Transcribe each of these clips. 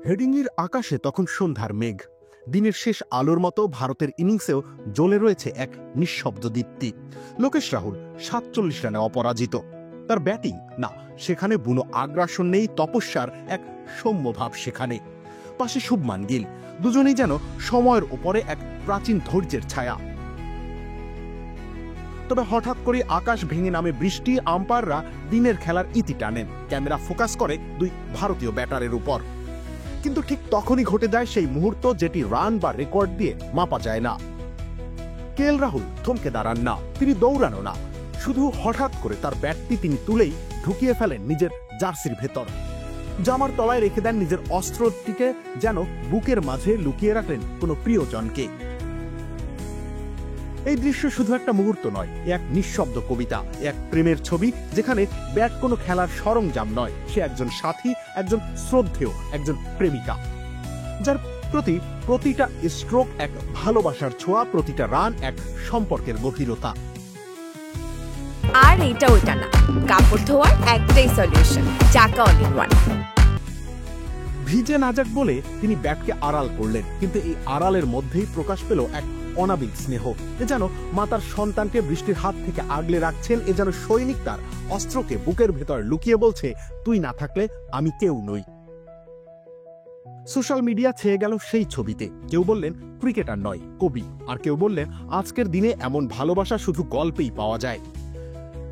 হেডিংলির আকাশে তখন সন্ধ্যার মেঘ। দিনের শেষ আলোর মতো ভারতের ইনিংসেও জ্বলে রয়েছে এক নিঃশব্দ দীপ্তি। লোকেশ রাহুল ৪৭ রানে অপরাজিত। তার ব্যাটিং না, সেখানে বুনো আগ্রাসন নেই, তপস্যার এক সৌম্যভাব সেখানে। পাশে শুভমান গিল, দুজনেই যেন সময়ের উপরে এক প্রাচীন ধৈর্যের ছায়া। তবে হঠাৎ করে আকাশ ভেঙে নামে বৃষ্টি। আম্পায়াররা দিনের খেলার ইতি টানেন। ক্যামেরা ফোকাস করে দুই ভারতীয় ব্যাটারের উপর। কিন্তু ঠিক তখনই ঘটে যায় সেই মুহূর্ত যেটি রান বা রেকর্ড দিয়ে মাপা যায় না। কেএল রাহুল থমকে দাঁড়ান না, তিনি দৌড়ানো না, শুধু হঠাৎ করে তার ব্যাটটি তিনি তুলেই ঢুকিয়ে ফেলেন নিজের জার্সির ভেতর। জামার তলায় রেখে দেন নিজের অস্ত্রটিকে, যেন বুকের মাঝে লুকিয়ে রাখলেন কোনো প্রিয়জনকে। এই দৃশ্য শুধু একটা মুহূর্ত নয়, এক নিঃশব্দ কবিতা, এক প্রেমের ছবি যেখানে ব্যাট কোনো খেলার সরঞ্জাম নয়, সে একজন সাথী, একজন শ্রদ্ধেয়, একজন প্রেমিকা, যার প্রতি প্রতিটা স্ট্রোক এক ভালোবাসার ছোঁয়া, প্রতিটা রান এক সম্পর্কের গভীরতা। আর এটা ওইটা না, কাপড় ধোয়ার একটাই সলিউশন, চাকা অল ইন ওয়ান। ভিজে না যাক বলে তিনি ব্যাটকে আড়াল করলেন, কিন্তু এই আড়ালের মধ্যেই প্রকাশ পেল এক অনাবিল স্নেহ। এ যেন মাতার সন্তানকে বৃষ্টির হাত থেকে আগলে রাখছেন, এ যেন সৈনিক তার অস্ত্রকে বুকের ভেতর লুকিয়ে বলছে, তুই না থাকলে আমি কেউ নই। সোশ্যাল মিডিয়া ছেয়ে গেল সেই ছবিতে। কেউ বললেন ক্রিকেটার নয়, কবি, আর কেউ বললেন আজকের দিনে এমন ভালোবাসা শুধু গল্পেই পাওয়া যায়।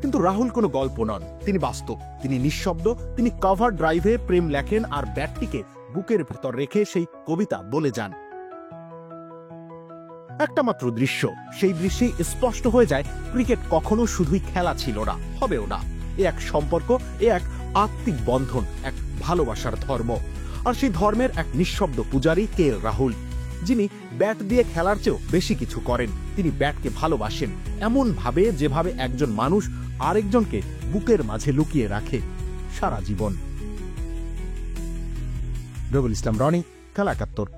কিন্তু রাহুল কোনো গল্প নন, তিনি বাস্তব, তিনি নিঃশব্দ, তিনি কভার ড্রাইভে প্রেম লেখেন আর ব্যাটটিকে বুকের ভেতর রেখে সেই কবিতা বলে যান। একটা মাত্র দৃশ্য, সেই দৃশ্যেই স্পষ্ট হয়ে যায় ক্রিকেট কখনো শুধুই খেলা ছিল না, হবেও না। এ এক সম্পর্ক, এ এক আত্মিক বন্ধন, এক ভালোবাসার ধর্ম। আর সেই ধর্মের এক নিঃশব্দ পূজারী কেএল রাহুল, যিনি ব্যাট দিয়ে খেলার চেয়েও বেশি কিছু করেন। তিনি ব্যাটকে ভালোবাসেন এমন ভাবে যেভাবে একজন মানুষ আরেকজনকে বুকের মাঝে লুকিয়ে রাখে সারা জীবন। রবিউল ইসলাম রনি, খেলা ৭১।